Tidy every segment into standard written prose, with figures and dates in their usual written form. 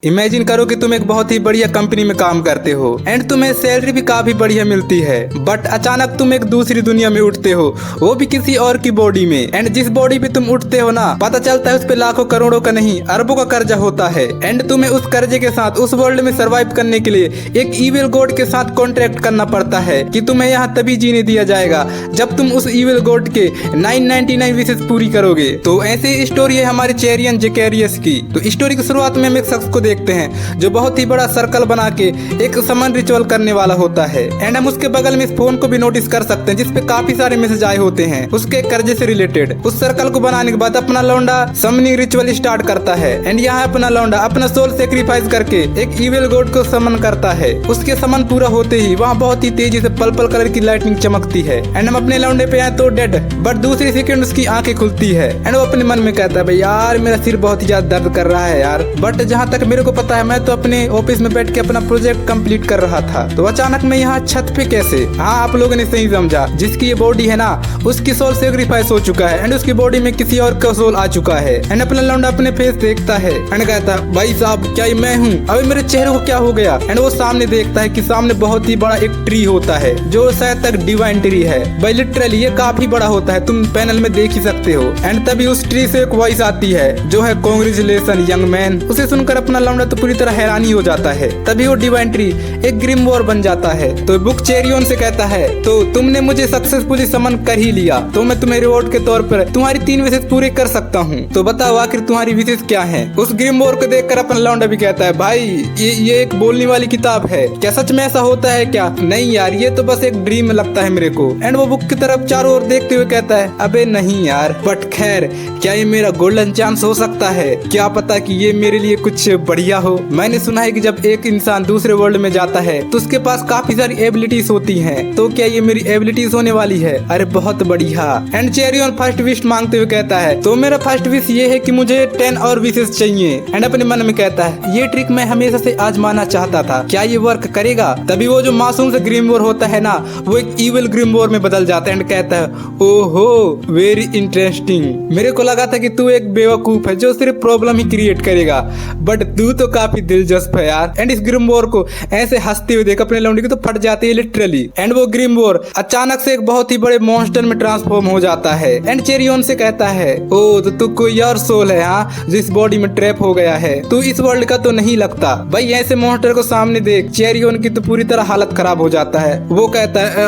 Imagine करो कि तुम एक बहुत ही बढ़िया कंपनी में काम करते हो एंड तुम्हें सैलरी भी काफी बढ़िया मिलती है, बट अचानक तुम एक दूसरी दुनिया में उठते हो, वो भी किसी और की बॉडी में। एंड जिस बॉडी पे तुम उठते हो ना, पता चलता है उस पे लाखों करोड़ों का नहीं अरबों का कर्जा होता है। एंड तुम्हें उस कर्जे के साथ उस वर्ल्ड में सर्वाइव करने के लिए एक इविल गॉड के साथ कॉन्ट्रैक्ट करना पड़ता है कि तुम्हें यहाँ तभी जीने दिया जाएगा जब तुम उस इविल गॉड के 999 विशेष पूरी करोगे। तो ऐसी स्टोरी है हमारे चेरियन जेकेरियस की। तो स्टोरी की शुरुआत में हम एक शख्स को देखते हैं जो बहुत ही बड़ा सर्कल बना के एक समन रिचुअल करने वाला होता है। एंड हम उसके बगल में इस फोन को भी नोटिस कर सकते हैं जिसपे काफी सारे मैसेज आए होते हैं उसके कर्जे से रिलेटेड। उस सर्कल को बनाने के बाद अपना लौंडा समनिंग रिचुअल स्टार्ट करता है एंड यहाँ अपना लौंडा अपना सोल सेक्रीफाइस करके एक इविल गॉड को समन करता है। उसके समन पूरा होते ही वहाँ बहुत ही तेजी से पर्पल कलर की लाइटनिंग चमकती है एंड हम अपने लौंडे पे आए तो डेड, बट दूसरी सेकंड उसकी आंखें खुलती है एंड वो अपने मन में कहता है भाई यार मेरा सिर बहुत ही ज्यादा दर्द कर रहा है यार। बट जहाँ तक मेरे को पता है मैं तो अपने ऑफिस में बैठ के अपना प्रोजेक्ट कंप्लीट कर रहा था, तो अचानक मैं यहाँ छत पे कैसे। हाँ, आप लोगों ने सही समझा, जिसकी ये बॉडी है ना उसकी सोल सेक्रीफाइस हो चुका है एंड उसकी बॉडी में किसी और का सोल आ चुका है। एंड अपना लौंडा अपने फेस देखता है एंड कहता है भाई साहब क्या ये मैं हूँ, अभी मेरे चेहरे को क्या हो गया। एंड वो सामने देखता है कि सामने बहुत ही बड़ा एक ट्री होता है जो शायद तक डिवाइन ट्री है भाई, लिटरली ये काफी बड़ा होता है, तुम पैनल में देख ही सकते हो। एंड तभी उस ट्री से एक वॉइस आती है जो है कांग्रेचुलेशन यंग मैन। उसे सुनकर अपना लौंडा तो पूरी तरह हैरानी हो जाता है। तभी वो डिवाइन ट्री एक ग्रिम वॉर बन जाता है। तो बुक चेरियन से कहता है तो तुमने मुझे सक्सेसफुली समन कर ही लिया, तो मैं तुम्हें रिवॉर्ड के तौर पर तुम्हारी 3 विशेष पूरे कर सकता हूँ, तो बताओ आखिर तुम्हारी विशेष क्या है। उस ग्रिम वॉर को देखकर अपना लौंडा भी कहता है भाई ये एक बोलने वाली किताब है, क्या सच में ऐसा होता है क्या। नहीं यार ये तो बस एक ड्रीम लगता है मेरे को। एंड वो बुक की तरफ चारों ओर देखते हुए कहता है अबे नहीं यार, बट खैर क्या ये मेरा गोल्डन चांस हो सकता है, क्या पता कि ये मेरे लिए कुछ बढ़िया हो। मैंने सुना है कि जब एक इंसान दूसरे वर्ल्ड में जाता है तो उसके पास काफी सारी एबिलिटीज होती हैं, तो क्या ये मेरी एबिलिटीज होने वाली है। अरे बहुत बढ़िया। एंड चेरियन फर्स्ट विश मांगते हुए कहता है तो मेरा फर्स्ट विश ये है कि मुझे 10 और विशेष चाहिए। एंड अपने मन में कहता है ये ट्रिक मैं हमेशा से आजमाना चाहता था, क्या ये वर्क करेगा। तभी वो जो मासूम से ग्रिम वॉर होता है ना वो एक इविल ग्रिम वॉर में बदल जाता है एंड कहता है ओहो वेरी इंटरेस्टिंग, मेरे को लगा था कि तू एक बेवकूफ है जो सिर्फ प्रॉब्लम ही क्रिएट करेगा, बट तू तो काफी दिलचस्प है यार। एंड इस ग्रिम वॉर को ऐसे हंसते हुए देख अपने लौंडे की तो फट जाती है लिटरली। एंड वो ग्रिम वॉर अचानक से एक बहुत ही बड़े मॉन्स्टर में ट्रांसफॉर्म हो जाता है एंड चेरियन से कहता है ओ तो तू कोई और सोल है हाँ जो इस बॉडी में ट्रैप हो गया है, तू इस वर्ल्ड का तो नहीं लगता। भाई ऐसे मॉन्स्टर को सामने देख चेरियन की तो पूरी तरह हालत खराब हो जाता है। वो कहता है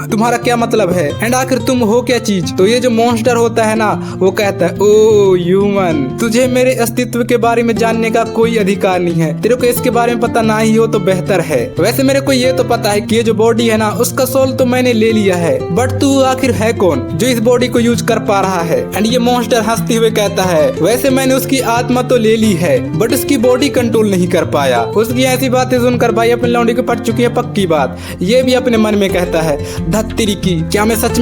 तुम्हारा क्या मतलब है एंड आखिर तुम हो क्या चीज। तो ये जो मॉन्स्टर होता है ना वो कहता है ओ ह्यूमन, तुझे मेरे अस्तित्व के बारे में जानने का कोई अधिकार नहीं है, तेरे को इसके बारे में पता ना ही हो तो बेहतर है। वैसे मेरे को ये तो पता है कि ये जो बॉडी है ना उसका सोल तो मैंने ले लिया है, बट तू आखिर है कौन जो इस बॉडी को यूज कर पा रहा है। एंड ये मॉन्स्टर हंसते हुए कहता है वैसे मैंने उसकी आत्मा तो ले ली है बट उसकी बॉडी कंट्रोल नहीं कर पाया। उसकी ऐसी बातें सुनकर भाई अपने लौंडे को पट चुकी है पक्की बात। ये भी अपने मन में कहता है धत्तेरी की, क्या मैं सच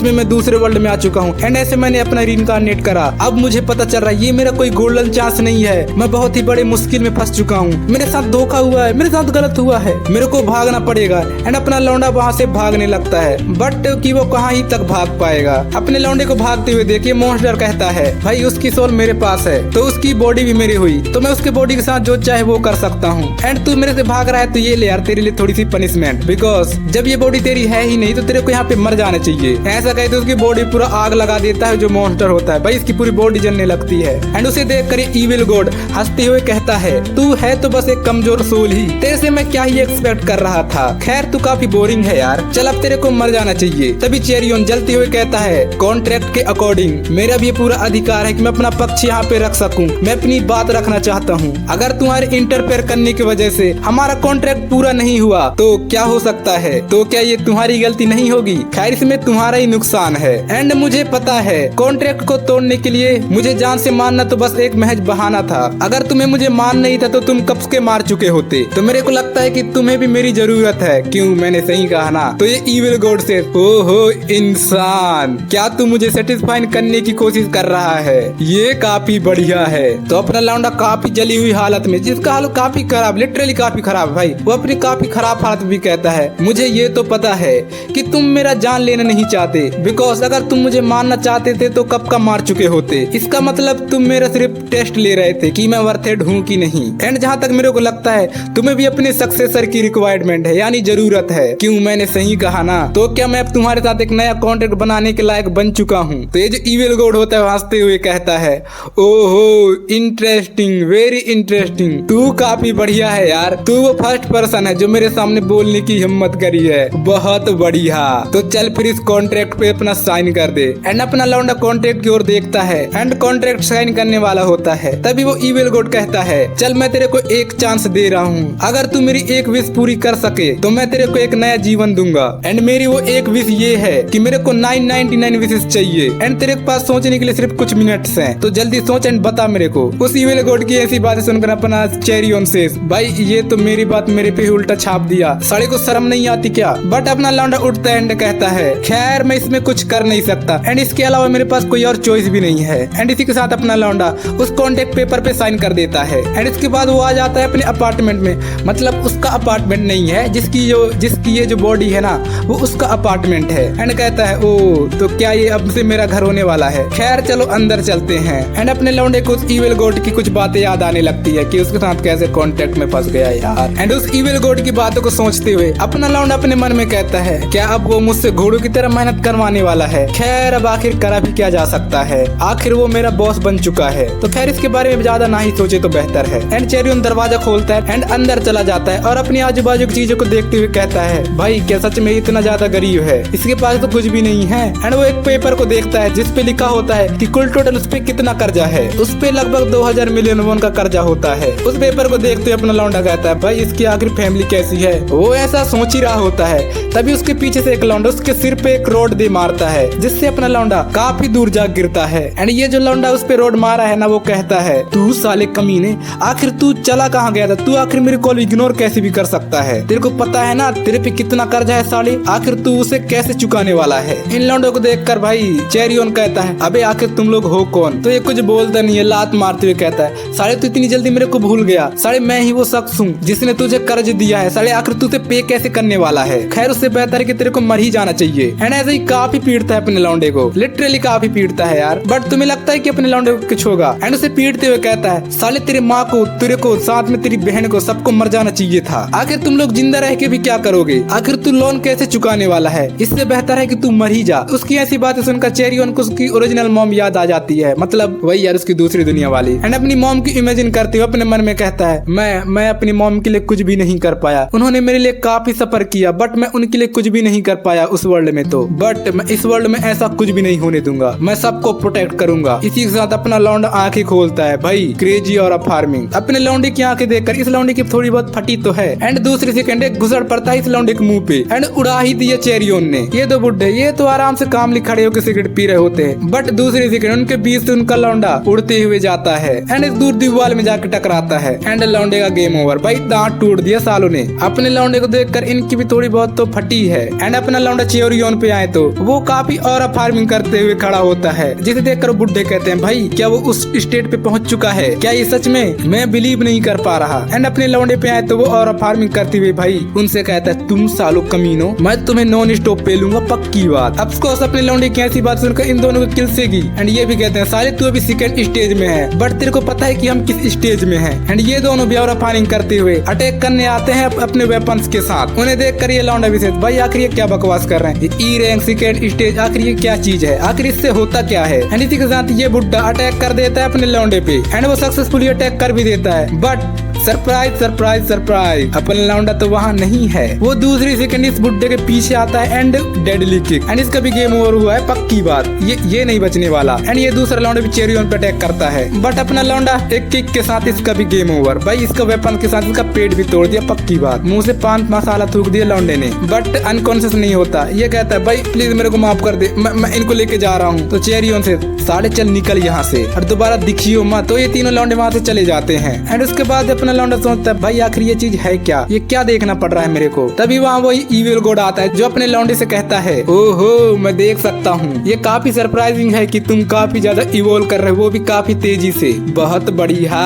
में मैं दूसरे वर्ल्ड में आ चुका हूँ एंड ऐसे मैंने अपना रीइंकार्नेट करा। अब मुझे पता चल रहा है ये मेरा कोई गोल्डन चांस नहीं है, मैं बहुत ही बड़े मुश्किल में फंस चुका हूँ, मेरे साथ धोखा हुआ है, मेरे साथ गलत हुआ है, मेरे को भागना पड़ेगा। एंड अपना लौंडा वहाँ से भागने लगता है, बट कि वो कहाँ ही तक भाग पाएगा। अपने लौंडे को भागते हुए देखिए मॉन्स्टर कहता है भाई उसकी सोल मेरे पास है तो उसकी बॉडी भी मेरी हुई, तो मैं उसके बॉडी के साथ जो चाहे वो कर सकता हूँ। एंड तू मेरे से भाग रहा है तो ये ले यार तेरे लिए थोड़ी सी पनिशमेंट, बिकॉज जब ये बॉडी तेरी है ही नहीं तो तेरे को यहाँ पे मर जाना चाहिए। ऐसा कहते उसकी बॉडी पूरा आग लगा देता है जो मॉन्स्टर होता है, भाई इसकी पूरी बॉडी जलने लगती है। एंड उसे देख कर इविल गॉड हंसते हुए कहता है तू है तो बस एक कमजोर सोल ही, तेरे से मैं क्या ही एक्सपेक्ट कर रहा था, खैर तू काफी बोरिंग है यार, चल अब तेरे को मर जाना चाहिए। तभी चेरियन जलते हुए कहता है कॉन्ट्रैक्ट के अकॉर्डिंग मेरा भी पूरा अधिकार है कि मैं अपना पक्ष यहाँ पे रख सकूं, मैं अपनी बात रखना चाहता हूँ। अगर तुम्हारे इंटरफेयर करने की वजह से हमारा कॉन्ट्रैक्ट पूरा नहीं हुआ तो क्या हो सकता है, तो क्या ये तुम्हारी गलती नहीं होगी, खैर इसमें तुम्हारा ही नुकसान है। एंड मुझे पता है कॉन्ट्रैक्ट को तोड़ने के लिए मुझे जान से मारना तो बस एक महज बहाना था, अगर तुम्हें मुझे मान नहीं था तो तुम कब के मार चुके होते, तो मेरे को लगता है कि तुम्हें भी मेरी जरूरत है, क्यों मैंने सही कहा ना। तो ये इविल गॉड से ओहो इंसान क्या तू मुझे सेटिस्फाई करने की कोशिश कर रहा है, ये काफी बढ़िया है। तो अपना लौंडा काफी जली हुई हालत में, जिसका हाल काफी खराब लिटरली काफी खराब भाई, वो अपनी काफी खराब हालत भी कहता है मुझे ये तो पता है कि तुम मेरा जान लेना नहीं चाहते, बिकॉज अगर तुम मुझे मारना चाहते थे तो कब का मार चुके होते, इसका मतलब तुम मेरा सिर्फ टेस्ट ले रहे थे कि मैं वर्थेड हूँ की नहीं। एंड जहाँ तक मेरे को लगता है तुम्हें भी अपने सक्सेसर की रिक्वायरमेंट है, यानी जरूरत है। क्यों, मैंने सही कहा ना? तो क्या मैं अब तुम्हारे साथ एक नया कॉन्ट्रैक्ट बनाने के लायक बन चुका हूँ? तो ये जो इविल गॉड होता है हंसते हुए कहता है, ओहो इंटरेस्टिंग, वेरी इंटरेस्टिंग, तू काफी बढ़िया है यार। तू वो फर्स्ट पर्सन है जो मेरे सामने बोलने की हिम्मत करी है, बहुत बढ़िया। तो चल फिर इस कॉन्ट्रैक्ट पे अपना साइन कर दे। एंड अपना लौंडा कॉन्ट्रैक्ट की ओर देखता है एंड कॉन्ट्रैक्ट साइन करने वाला होता है। तभी वो इविल गॉड कहता है, चल मैं तेरे को एक चांस दे रहा हूँ, अगर तू मेरी एक विश पूरी कर सके तो मैं तेरे को एक नया जीवन दूंगा। एंड मेरी वो एक विश ये है कि मेरे को 999 विशेष चाहिए। एंड तेरे पास सोचने के लिए सिर्फ कुछ मिनट्स हैं, तो जल्दी सोच एंड बता मेरे को। उस इविल गॉड की ऐसी बातें सुनकर अपना चेरी ऑन सेज, भाई ये तो मेरी बात मेरे पे ही उल्टा छाप दिया, साले को शर्म नहीं आती क्या? बट अपना लौंडा उठता है एंड कहता है, खैर मैं इसमें कुछ कर नहीं सकता एंड इसके अलावा मेरे पास कोई और चॉइस भी नहीं है। एंड इसी के साथ अपना लौंडा उस कॉन्ट्रैक्ट पेपर पे साइन कर देता है। एंड इसके बाद वो आ जाता है अपने अपार्टमेंट में, मतलब उसका अपार्टमेंट नहीं है, जिसकी ये जो बॉडी है ना वो उसका अपार्टमेंट है। एंड कहता है, ओ तो क्या ये अब से मेरा घर होने वाला है? खैर चलो अंदर चलते हैं। एंड अपने लौंडे को उस इविल गॉड की कुछ बातें याद आने लगती है कि उसके साथ कैसे कॉन्ट्रैक्ट में फंस गया यार। एंड उस इविल गॉड की बातों को सोचते हुए अपना लौंडा अपने मन में कहता है, क्या अब वो मुझसे घोड़ों की तरह मेहनत करवाने वाला है? खैर अब आखिर करा भी क्या जा सकता है, आखिर वो मेरा बॉस बन चुका है, तो खैर इसके बारे में ज्यादा ना ही सोचे तो बेहतर है। एंड चेरियन दरवाजा खोलता है एंड अंदर चला जाता है और अपनी आजू बाजू की चीजों को देखते हुए कहता है, भाई क्या सच में इतना ज्यादा गरीब है? इसके पास तो कुछ भी नहीं है। एंड वो एक पेपर को देखता है जिसपे लिखा होता है कि कुल टोटल उस पे कितना कर्जा है। उस पे लगभग 2000 मिलियन वॉन का कर्जा होता है। उस पेपर को देखते हुए अपना लौंडा कहता है, भाई इसकी आखिर फैमिली कैसी है? वो ऐसा सोच ही रहा होता है, तभी उसके पीछे से एक लौंडा उसके सिर पे एक रोड दे मारता है, जिससे अपना लौंडा काफी दूर जा गिरता है। एंड ये जो लौंडा उस पे रोड मारा है ना, वो कहता है, तू साले कमीने, आखिर तू चला कहाँ गया था? तू आखिर मेरे कॉल इग्नोर कैसे भी कर सकता है? तेरे को पता है ना तेरे पे कितना कर्जा है साले, आखिर तू उसे कैसे चुकाने वाला है? इन लौंडों को देखकर भाई चेरियन कहता है, अबे आखिर तुम लोग हो कौन? तो ये कुछ बोलता नहीं है, लात मारते हुए कहता है, साले तू इतनी जल्दी मेरे को भूल गया? साले मैं ही वो शख्स हूँ जिसने तुझे कर्ज दिया है, साले आखिर तुझे पे कैसे करने वाला है? खैर उससे बेहतर है कि तेरे को मर ही जाना चाहिए। एंड ऐसे ही काफी पीटता है अपने लौंडे को, लिटरली काफी पीटता है यार। बट तुम्हें लगता है कि अपने लौंडे को कुछ होगा? एंड उसे पीटते हुए कहता है, साले तेरे माँ को, तेरे को, साथ में तेरी बहन को, सबको मर जाना चाहिए था। आखिर तुम लोग जिंदा रह के भी क्या करोगे? आखिर तू लोन कैसे चुकाने वाला है? इससे बेहतर है कि तू मर ही जा। उसकी ऐसी बातें सुनकर चेरियन को उसकी ओरिजिनल मॉम याद आ जाती है, मतलब वही यार उसकी दूसरी दुनिया वाली। एंड अपनी मॉम की इमेजिन करते हुए अपने मन में कहता है, मैं अपनी मॉम के लिए कुछ भी नहीं कर पाया, उन्होंने मेरे लिए काफी सफर किया, बट मैं उनके लिए कुछ भी नहीं कर पाया उस वर्ल्ड में। तो बट मैं इस वर्ल्ड में ऐसा कुछ भी नहीं होने दूंगा, मैं सबको प्रोटेक्ट करूंगा। इसी के साथ अपना लौंडा आंखें खोलता है। भाई क्रेजी और फार्मिंग, अपने लौंडे की आंखें देखकर इस लौंडे की थोड़ी बहुत फटी तो है। एंड दूसरी सेकंड एक घुसड़ पड़ता है इस लौंडे के मुंह पे एंड उड़ा ही दिया चेरियन ने। ये दो बुड्ढे ये तो आराम से कामली खड़े होकर सिगरेट पी रहे होते हैं, बट दूसरी सेकंड उनके बीच से उनका लौंडा उड़ते हुए जाता है एंड इस दूर दीवार में जाकर टकराता है। एंड लौंडे का गेम ओवर, भाई दांत टूट दिया सालों ने। अपने लौंडे को देखकर इनकी भी थोड़ी बहुत तो फटी है। एंड अपना लौंडा चेरियन पे आए तो वो काफी और फार्मिंग करते हुए खड़ा होता है, जिसे देखकर बुड्ढे कहते हैं, भाई क्या वो उस स्टेट पे पहुंच चुका है? क्या ये सच में? मैं बिलीव नहीं कर पा रहा। एंड अपने लौंडे पे आए तो वो और फार्मिंग करते हुए भाई उनसे कहता है, तुम सालो कमीनो, मैं तुम्हें नॉन स्टॉप पे लूंगा, पक्की बात। अफकोर्स अपने लौंडे की ऐसी बात सुनकर इन दोनों को किलसेगी। एंड ये भी कहते हैं, साले तू अभी सेकंड स्टेज में है, बट तेरे को पता है कि हम किस स्टेज में हैं। एंड ये दोनों भी और फायरिंग करते हुए अटैक करने आते हैं अपने वेपन्स के साथ। उन्हें देखकर ये लौंडा विशेष, भाई आखिर ये क्या बकवास कर रहे हैं? ई रैंक सेकंड स्टेज, आखिर ये क्या चीज है? आखिर इससे होता क्या है? एंड इसी के साथ ये बुड्ढा अटैक कर देता है अपने लौंडे पे एंड वो सक्सेसफुली अटैक कर भी देता है। बट सरप्राइज सरप्राइज सरप्राइज, अपना लौंडा तो वहाँ नहीं है। वो दूसरी सेकंड इस बुड्ढे के पीछे आता है एंड डेडली किक एंड इसका भी गेम ओवर हुआ है, पक्की बात। ये नहीं बचने वाला। एंड ये दूसरा लौंडा भी चेरियन पे अटैक करता है, बट अपना लौंडा एक किक के साथ इसका भी गेम ओवर। भाई इसका वेपन के साथ इसका पेट भी तोड़ दिया, पक्की बात। मुंह से पान मसाला थूक दिया लौंडे ने, बट अनकॉन्शियस नहीं होता। ये कहता है, भाई प्लीज मेरे को माफ कर दे, मैं इनको लेके जा रहा हूँ। तो चेरियन से, साले चल निकल यहाँ से और दोबारा दिखियो मत। तो ये तीनों लौंडे वहाँ से चले जाते हैं। एंड उसके बाद अपना लौंडा सोचता है भाई आखिर ये चीज है क्या, ये क्या देखना पड़ रहा है मेरे को। तभी वहाँ वही इविल गॉड आता है जो अपने लौंडे से कहता है ओहो मैं देख सकता हूँ, ये काफी सरप्राइजिंग है कि तुम काफी ज्यादा इवोल्व कर रहे हो, वो भी काफी तेजी से, बहुत बढ़िया।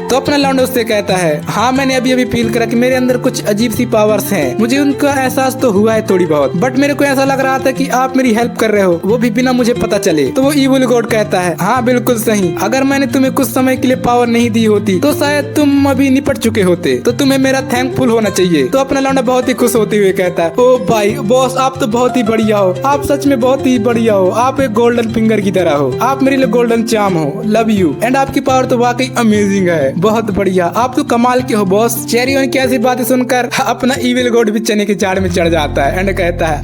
तो अपना लौंडा उससे कहता है हाँ मैंने अभी अभी फील करा कि मेरे अंदर कुछ अजीब सी पावर्स हैं, मुझे उनका एहसास तो हुआ है थोड़ी बहुत, बट मेरे को ऐसा लग रहा था कि आप मेरी हेल्प कर रहे हो, वो भी बिना मुझे पता चले। तो वो इविल गॉड कहता है हाँ बिल्कुल सही, अगर मैंने तुम्हें कुछ समय के लिए पावर नहीं दी होती तो शायद तुम अभी निपट चुके होते, तो तुम्हें मेरा थैंकफुल होना चाहिए। तो अपना लौंडा बहुत ही खुश होते हुए कहता है ओ भाई बॉस आप तो बहुत ही बढ़िया हो, आप सच में बहुत ही बढ़िया हो, आप एक गोल्डन फिंगर की तरह हो, आप मेरे लिए गोल्डन चार्म हो, लव यू, एंड आपकी पावर तो वाकई अमेजिंग है, बहुत बढ़िया, आप तो कमाल के हो बॉस। चेरियन की ऐसी बातें सुनकर अपना इविल गॉड भी चने के झाड़ में चढ़ जाता है एंड कहता है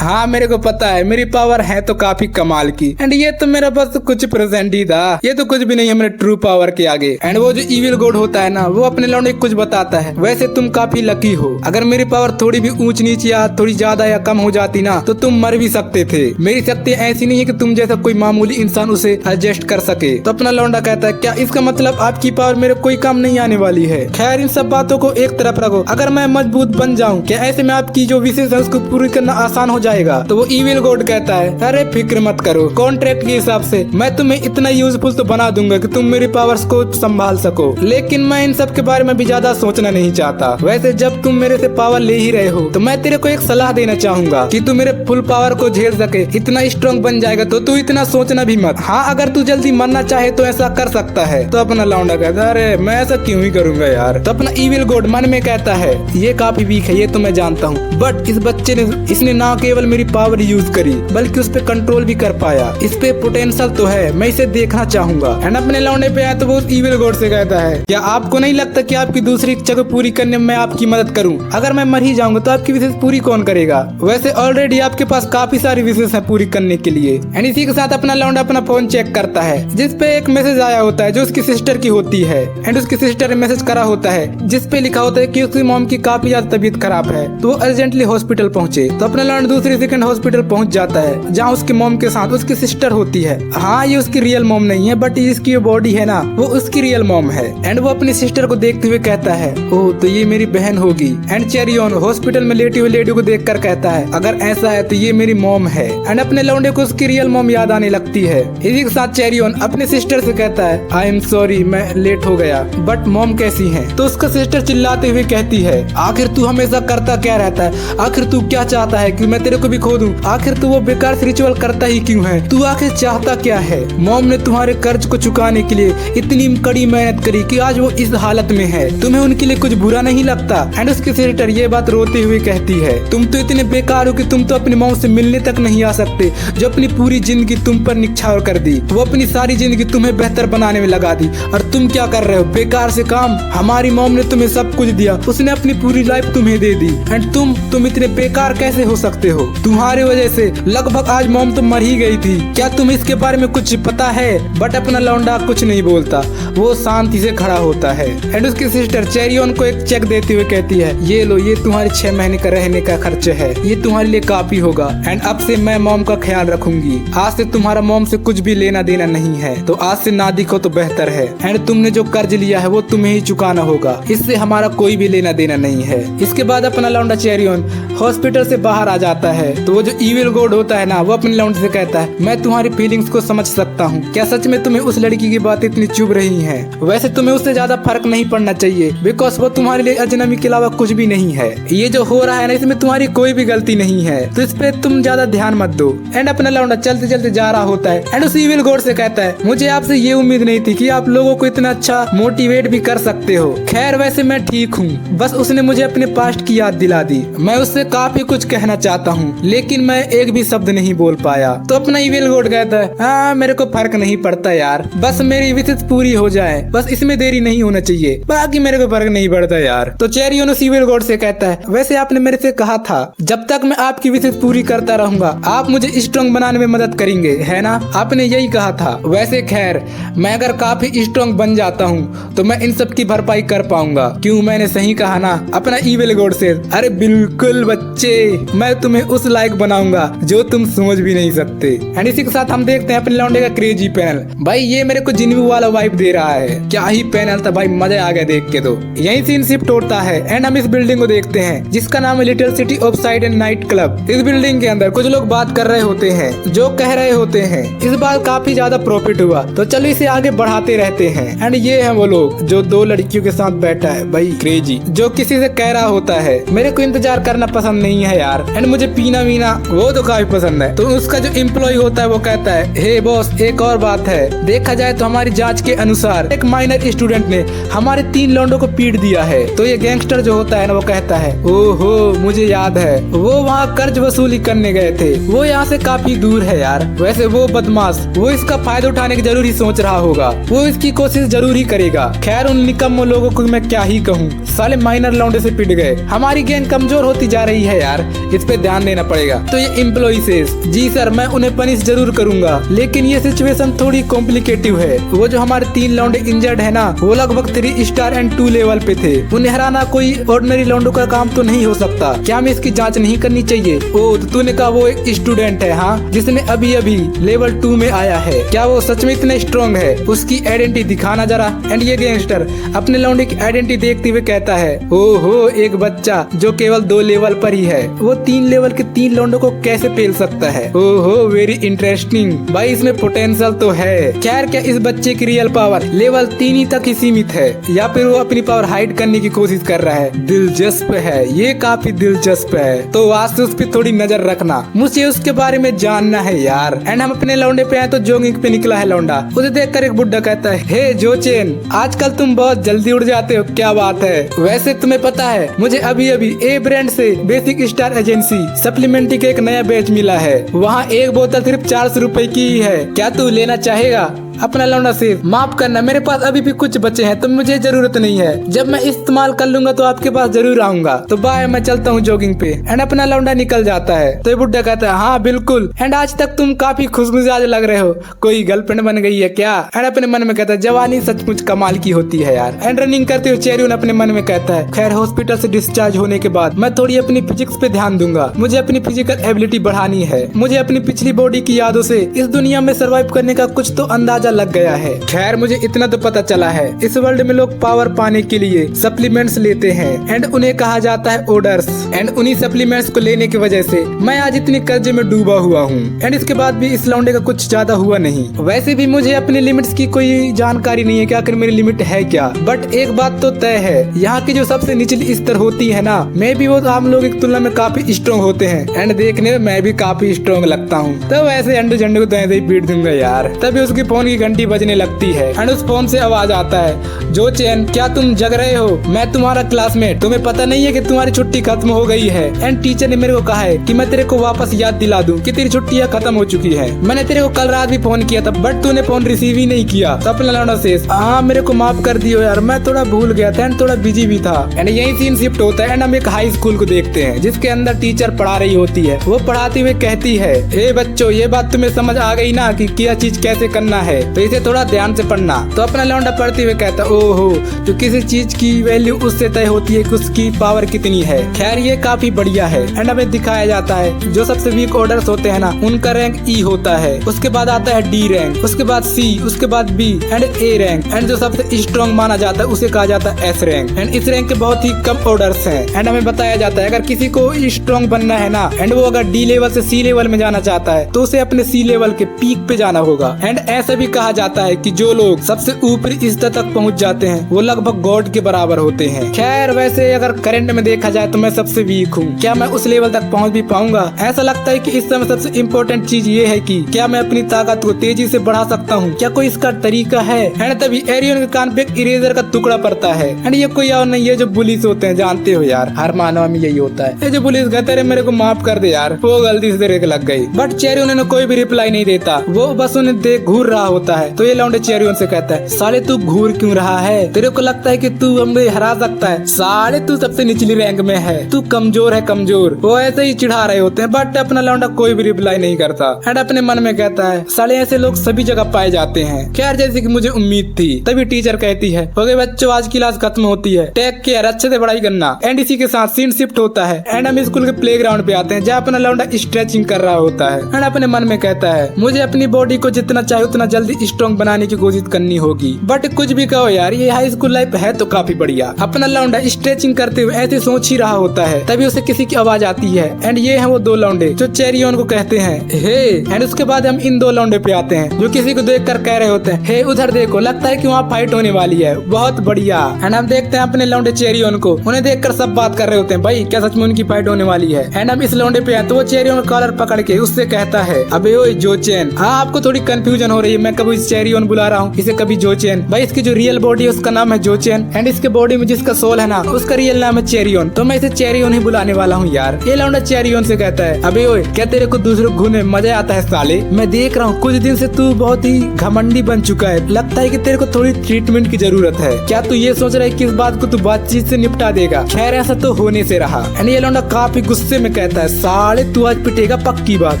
हाँ मेरे को पता है मेरी पावर है तो काफी कमाल की, एंड ये तो मेरा बस कुछ प्रेजेंट ही था, ये तो कुछ भी नहीं है मेरे ट्रू पावर के आगे। एंड वो जो इविल गॉड होता है ना वो अपने लौंडे को कुछ बताता है, वैसे तुम काफी लकी हो, अगर मेरी पावर थोड़ी भी ऊंच नीच या थोड़ी ज्यादा या कम हो जाती ना तो तुम मर भी सकते थे, मेरी शक्ति ऐसी नहीं है कि तुम जैसा कोई मामूली इंसान उसे एडजस्ट कर सके। तो अपना लौंडा कहता है क्या इसका मतलब आपकी पावर मेरे कोई काम नहीं आने वाली है। खैर इन सब बातों को एक तरफ रखो, अगर मैं मजबूत बन जाऊं क्या ऐसे में आपकी जो विशेष है उसको पूरी करना आसान हो जाएगा। तो वो इविल गॉड कहता है अरे फिक्र मत करो, कॉन्ट्रैक्ट के हिसाब से मैं तुम्हें इतना यूजफुल तो बना दूंगा कि तुम मेरी पावर्स को संभाल सको, लेकिन मैं इन सब के बारे में भी ज्यादा सोचना नहीं चाहता। वैसे जब तुम मेरे से पावर ले ही रहे हो तो मैं तेरे को एक सलाह देना चाहूंगा कि तू मेरे फुल पावर को झेल सके, इतना स्ट्रॉन्ग बन जाएगा तो तू इतना सोचना भी मत। हाँ अगर तू जल्दी मरना चाहे तो ऐसा कर सकता है। तो अपना लौंडा कहता है अरे मैं ऐसा क्यों ही करूंगा यार। तो अपना इविल गॉड मन में कहता है ये काफी वीक है, ये तो मैं जानता हूँ, बट इस बच्चे ने इसने ना केवल मेरी पावर यूज करी बल्कि उस पे कंट्रोल भी कर पाया, इस पे पोटेंशियल तो है, मैं इसे देखना चाहूंगा। एंड अपने लौंडे पे आया तो वो इविल गॉड से कहता है क्या आपको नहीं लगता कि आपकी दूसरी इच्छा को पूरी करने में मैं आपकी मदद करूं? अगर मैं मर ही जाऊंगा तो आपकी विशेष पूरी कौन करेगा? वैसे ऑलरेडी आपके पास काफी सारी विशेष है पूरी करने के लिए। एंड इसी के साथ अपना लौंडा अपना फोन चेक करता है जिसपे एक मैसेज आया होता है जो उसकी सिस्टर की होती है। एंड उसकी सिस्टर ने मैसेज करा होता है जिसपे लिखा होता है कि उसकी मॉम की काफी ज्यादा तबीयत खराब है तो वो अर्जेंटली हॉस्पिटल पहुंचे। तो अपना लौंडा दूसरी सेकंड हॉस्पिटल पहुंच जाता है जहाँ उसकी मॉम के साथ उसकी सिस्टर होती है। हाँ ये उसकी रियल मॉम नहीं है बट इसकी जो बॉडी है ना वो उसकी रियल मॉम है। एंड वो अपनी सिस्टर को देखते हुए कहता है ओह तो ये मेरी बहन होगी। एंड चेरियन हॉस्पिटल में लेटी हुई लेडी को देखकर कहता है अगर ऐसा है तो ये मेरी मॉम है। एंड अपने लौंडे को उसकी रियल मॉम याद आने लगती है। इसी के साथ चेरियन अपने सिस्टर से कहता है आई एम सॉरी मैं लेट हो गया बट मॉम कैसी है? तो उसका सिस्टर चिल्लाते हुए कहती है आखिर तू हमेशा करता क्या रहता है, आखिर तू क्या चाहता है कि मैं तेरे को भी खो दूं? आखिर तू वो बेकार रिचुअल करता ही क्यों है? तू आखिर चाहता क्या है? मॉम ने तुम्हारे कर्ज को चुकाने के लिए इतनी कड़ी मेहनत करी कि आज वो इस हालत में है, तुम्हें उनके लिए कुछ बुरा नहीं लगता? एंड उसकी सिस्टर ये बात रोते हुए कहती है तुम तो इतने बेकार हो कि तुम तो अपनी मॉम से मिलने तक नहीं आ सकते जो अपनी पूरी जिंदगी तुम पर निछावर कर दी, वो अपनी सारी जिंदगी तुम्हें बेहतर बनाने में लगा दी और तुम क्या कर रहे हो बेकार से काम। हमारी मॉम ने तुम्हें सब कुछ दिया, उसने अपनी पूरी लाइफ तुम्हें दे दी एंड तुम इतने बेकार कैसे हो सकते हो? तुम्हारी वजह से लगभग आज मॉम तो मर ही गई थी, क्या तुम्हें इसके बारे में कुछ पता है? बट अपना लौंडा कुछ नहीं बोलता, वो शांति से खड़ा होता है। एंड उसकी सिस्टर चेरियन को एक चेक देते हुए कहती है ये लो ये तुम्हारे 6 महीने का रहने का खर्च है, ये तुम्हारे लिए काफी होगा एंड अब से मैं मॉम का ख्याल रखूंगी। आज से तुम्हारा मॉम से कुछ भी लेना देना नहीं है तो आज से ना दिखो तो बेहतर है। एंड तुमने जो कर्ज लिया है वो तुम्हें ही चुकाना होगा, इससे हमारा कोई भी लेना देना नहीं है। इसके बाद अपना लौंडा चेरियन हॉस्पिटल से बाहर आ जाता है तो वो जो इविल गॉड होता है ना वो अपने लौंडे से कहता है मैं तुम्हारी फीलिंग्स को समझ सकता हूँ, क्या सच में तुम्हें उस लड़की की बातें इतनी चुभ रही है? वैसे तुम्हें उससे ज्यादा फर्क नहीं पड़ना चाहिए बिकॉज वो तुम्हारे लिए अजनबी के अलावा कुछ भी नहीं है। ये जो हो रहा है ना इसमें तुम्हारी कोई भी गलती नहीं है तो इस पे तुम ज्यादा ध्यान मत दो। एंड अपना लौंडा चलते चलते जा रहा होता है एंड उस इविल गॉड से कहता है मुझे आपसे ये उम्मीद नहीं थी कि आप लोगों को इतना अच्छा मोटिवेट भी कर सकते हो। खैर वैसे मैं ठीक हूँ, बस उसने मुझे अपने पास्ट की याद दिला दी। मैं उससे काफी कुछ कहना चाहता हूँ लेकिन मैं एक भी शब्द नहीं बोल पाया। तो अपना इविल गॉड कहता है हाँ मेरे को फर्क नहीं पड़ता यार, बस मेरी विशेष पूरी हो जाए, बस इसमें देरी नहीं होना चाहिए, बाकी मेरे को फर्क नहीं पड़ता यार। तो चेरियन उस इविल गॉड से कहता है वैसे आपने मेरे से कहा था जब तक मैं आपकी विशेष पूरी करता रहूंगा आप मुझे स्ट्रॉन्ग बनाने में मदद करेंगे, है ना? आपने यही कहा था। वैसे खैर मैं अगर काफी स्ट्रॉन्ग बन जाता हूँ तो मैं इन सब की भरपाई कर पाऊंगा। क्यों मैंने सही कहा ना? अपना इविल गॉड से अरे बिल्कुल बच्चे, मैं तुम्हें उस लायक बनाऊंगा जो तुम समझ भी नहीं सकते। एंड इसी के साथ हम देखते हैं अपने लौंडे का क्रेजी पैनल। भाई ये मेरे को जिन्वी वाला वाइब दे रहा है, क्या ही पैनल था भाई, मजा आ गया देख के। तो यही सीन शिफ्ट होता है एंड हम इस बिल्डिंग को देखते हैं जिसका नाम है little city of side and night club. इस बिल्डिंग के अंदर कुछ लोग बात कर रहे होते हैं जो कह रहे होते हैं इस बार काफी ज्यादा प्रॉफिट हुआ तो चलो इसे आगे बढ़ाते रहते हैं। एंड ये है वो लोग जो दो लड़कियों के साथ बैठा है भाई क्रेजी, जो किसी से कह रहा होता है मेरे को इंतजार करना पसंद नहीं है यार एंड मुझे पीना वीना वो तो काफी पसंद है। तो उसका जो एम्प्लॉय होता है वो कहता है हे बॉस एक और बात है, देखा जाए तो हमारी जांच के अनुसार एक माइनर स्टूडेंट ने हमारे 3 लौंडों को पीट दिया है। तो ये गैंगस्टर जो होता है ना वो कहता है ओहो मुझे याद है वो वहाँ कर्ज वसूली करने गए थे, वो यहाँ से काफी दूर है यार। वैसे वो बदमाश वो इसका फायदा उठाने की जरूर ही सोच रहा होगा, वो इसकी कोशिश जरूर ही करेगा। खैर उन निकम्मों लोगों को मैं क्या ही कहूँ, साले माइनर लौंडे से पिट गए, हमारी गैंग कमजोर होती जा रही है यार, इस पे ध्यान देना पड़ेगा। तो ये एम्प्लॉय से जी सर मैं उन्हें पनिश जरूर करूंगा लेकिन ये सिचुएशन थोड़ी कॉम्प्लिकेटिव है। वो जो हमारे 3 लौंडे इंजर्ड है ना वो लगभग 3 स्टार एंड 2 लेवल पे थे, उन्हें हराना कोई ऑर्डिनरी लौंडों का काम तो नहीं हो सकता। क्या हमें इसकी जांच नहीं करनी चाहिए? ओ तो तूने कहा वो एक स्टूडेंट है हाँ जिसने अभी अभी लेवल 2 में आया है, क्या वो सच में इतना स्ट्रॉन्ग है? उसकी आइडेंटिटी दिखाना जरा। एंड ये गैंगस्टर अपने लौंडे की आइडेंटिटी देखते हुए कहता है ओहो एक बच्चा जो केवल 2 लेवल पर ही है वो 3 लेवल के 3 लौंडों को कैसे पेल सकता है? ओहो वेरी इंटरेस्टिंग भाई, इसमें पोटेंशियल तो है। खैर क्या इस बच्चे की रियल पावर लेवल 3 ही तक ही सीमित है या फिर वो अपनी पावर हाइड करने की कोशिश कर रहा है? दिलचस्प है, ये काफी दिलचस्प है। तो आज से उस पर थोड़ी नजर रखना, मुझे उसके बारे में जानना है यार। एंड हम अपने लौंडे पे आए तो जॉगिंग पे निकला है लौंडा, उसे देखकर एक बुड्ढा कहता है हे जोचेन आजकल तुम बहुत जल्दी उड़ जाते हो, क्या बात है? वैसे तुम्हें पता है मुझे अभी अभी ए ब्रांड से बेसिक स्टार एजेंसी सप्लीमेंट्री का एक नया बैच मिला है, वहाँ एक बोतल सिर्फ 400 रुपए की ही है, क्या तू लेना चाहेगा? अपना लौंडा से माफ करना मेरे पास अभी भी कुछ बचे हैं तो मुझे जरूरत नहीं है, जब मैं इस्तेमाल कर लूंगा तो आपके पास जरूर आऊंगा। तो बाय मैं चलता हूँ जॉगिंग पे। एंड अपना लौंडा निकल जाता है। तो ये बुड्ढा कहता है हाँ बिल्कुल, एंड आज तक तुम काफी खुशमिजाज लग रहे हो, कोई गर्लफ्रेंड बन गई है क्या? एंड अपने मन में कहता है जवानी सचमुच कमाल की होती है यार। एंड रनिंग करते हुए चेरियन अपने मन में कहता है खैर हॉस्पिटल से डिस्चार्ज होने के बाद मैं थोड़ी अपनी फिजिक्स पे ध्यान दूंगा, मुझे अपनी फिजिकल एबिलिटी बढ़ानी है, मुझे अपनी पिछली बॉडी की यादों से इस दुनिया में सर्वाइव करने का कुछ तो अंदाजा लग गया है। खैर मुझे इतना तो पता चला है इस वर्ल्ड में लोग पावर पाने के लिए सप्लीमेंट्स लेते हैं एंड उन्हें कहा जाता है ओडर्स। एंड उन्हीं सप्लीमेंट्स को लेने की वजह से मैं आज इतनी कर्जे में डूबा हुआ हूँ। एंड इसके बाद भी इस लौंडे का कुछ ज्यादा हुआ नहीं। वैसे भी मुझे अपनी लिमिट्स की कोई जानकारी नहीं है कि आखिर मेरी लिमिट है क्या, बट एक बात तो तय है यहाँ की जो सबसे निचली स्तर होती है ना मैं भी वो आम लोगों की तुलना में काफी स्ट्रॉन्ग होते हैं एंड देखने में मैं भी काफी स्ट्रॉन्ग लगता हूँ। तो वैसे अंडू झंडू को तो ऐसे ही पीट दूंगा यार। तभी उसकी फोन की घंटी बजने लगती है एंड उस फोन से आवाज आता है जो चैन क्या तुम जग रहे हो, मैं तुम्हारा क्लासमेट, तुम्हें पता नहीं है कि तुम्हारी छुट्टी खत्म हो गई है एंड टीचर ने मेरे को कहा है कि मैं तेरे को वापस याद दिला दूं कि तेरी छुट्टियां खत्म हो चुकी है। मैंने तेरे को कल रात भी फोन किया था बट तूने फोन रिसीव ही नहीं किया। तो अपना लौंडा से हाँ मेरे को माफ कर दियो यार, मैं थोड़ा भूल गया था एंड थोड़ा बिजी भी था। एंड यही सीन शिफ्ट होता है एंड हम एक हाई स्कूल को देखते हैं जिसके अंदर टीचर पढ़ा रही होती है। वो पढ़ाते हुए कहती है ए बच्चों ये बात तुम्हें समझ आ गई ना कि क्या चीज कैसे करना है, तो इसे थोड़ा ध्यान से पढ़ना। तो अपना लौंडा पढ़ते हुए कहता ओहो तो किसी चीज की वैल्यू उससे तय होती है कि उसकी पावर कितनी है। खैर ये काफी बढ़िया है एंड हमें दिखाया जाता है जो सबसे वीक ऑर्डर्स होते हैं ना उनका रैंक ई होता है, उसके बाद आता है डी रैंक, उसके बाद सी, उसके बाद B and A rank and जो सबसे स्ट्रॉन्ग माना जाता है उसे कहा जाता है एस रैंक। एंड इस रैंक के बहुत ही कम ऑर्डर्स हैं एंड हमें बताया जाता है अगर किसी को स्ट्रॉन्ग बनना है ना एंड वो अगर डी लेवल से सी लेवल में जाना चाहता है तो उसे अपने सी लेवल के पीक पे जाना होगा। एंड ऐसा भी कहा जाता है कि जो लोग सबसे ऊपरी स्तर तक पहुंच जाते हैं वो लगभग गॉड के बराबर होते हैं। खैर वैसे अगर करंट में देखा जाए तो मैं सबसे वीक हूँ, क्या मैं उस लेवल तक पहुंच भी पाऊंगा? ऐसा लगता है कि इस समय सबसे इम्पोर्टेंट चीज ये है कि क्या मैं अपनी ताकत को तेजी से बढ़ा सकता हूँ, क्या कोई इसका तरीका है? एंड तभी एरियन के कान पे एक इरेजर का टुकड़ा पड़ता है एंड ये कोई और नहीं, ये जो पुलिस होते हैं जानते हो यार हर मानव में यही होता है। ये जो पुलिस कहते हैं मेरे को माफ कर दे यार, वो गलती से तेरे को लग गई। बट चेरियन ने कोई भी रिप्लाई नहीं देता, वो बस उन्हें देख घूर रहा होता है। तो ये लौंडे चेरियन से कहता है साले तू घूर क्यों रहा है, तेरे को लगता है कि तू हमें हरा सकता है? साले तू सबसे निचली रैंक में है, तू कमजोर है कमजोर। वो ऐसे ही चिढ़ा रहे होते हैं बट अपना लौंडा कोई भी रिप्लाई नहीं करता एंड अपने मन में कहता है साले ऐसे लोग सभी जगह पाए जाते हैं। खैर जैसे कि मुझे उम्मीद थी। तभी टीचर कहती है ओके बच्चों आज की क्लास खत्म होती है, टेक केयर, अच्छे से पढ़ाई करना। एंड इसी के साथ सीन शिफ्ट होता है एंड हम स्कूल के प्लेग्राउंड पे आते हैं जहाँ अपना लौंडा स्ट्रेचिंग कर रहा होता है एंड अपने मन में कहता है मुझे अपनी बॉडी को जितना चाहे उतना जल्दी जल्दी स्ट्रॉन्ग बनाने की कोशिश करनी होगी। बट कुछ भी कहो यार, ये हाई स्कूल लाइफ है तो काफी बढ़िया। अपना लौंडा स्ट्रेचिंग करते हुए ऐसे सोच ही रहा होता है, तभी उसे किसी की आवाज आती है। एंड ये है वो दो लौंडे जो चेरी ऑन को कहते हैं हे। एंड उसके बाद हम इन दो लौंडे पे आते हैं जो किसी को देख कर कह रहे होते हैं हे उधर देखो, लगता है कि वहाँ फाइट होने वाली है, बहुत बढ़िया। एंड हम देखते हैं अपने लौंडे चेरी ऑन को, उन्हें देखकर सब बात कर रहे होते हैं भाई क्या सच में उनकी फाइट होने वाली है। एंड हम इस लौंडे पे आए तो वो चेरी ऑन कॉलर पकड़ के उससे कहता है अबे ओए जोचेन। हाँ आपको थोड़ी कंफ्यूजन हो रही है, मैं कभी इस चेरी ऑन बुला रहा हूँ, इसे कभी जोचेन। भाई इसकी जो रियल बॉडी है उसका नाम है जोचेन, एंड इसके बॉडी में जिसका सोल है ना उसका रियल नाम है चेरी ऑन, तो मैं इसे चेरी ऑन ही बुलाने वाला हूँ यार। ये लौंडा चेरी ऑन से कहता है अबे ओए क्या तेरे को दूसरे घूमने में मजा आता है साले? मैं देख रहा हूँ कुछ दिन से तू बहुत ही घमंडी बन चुका है, लगता है कि तेरे को थोड़ी ट्रीटमेंट की जरूरत है। क्या तू ये सोच रहा है कि इस बात को तू बातचीत से निपटा देगा? खैर ऐसा तो होने से रहा। एंड ये लौंडा काफी गुस्से में कहता है साले तू आज पिटेगा पक्की बात,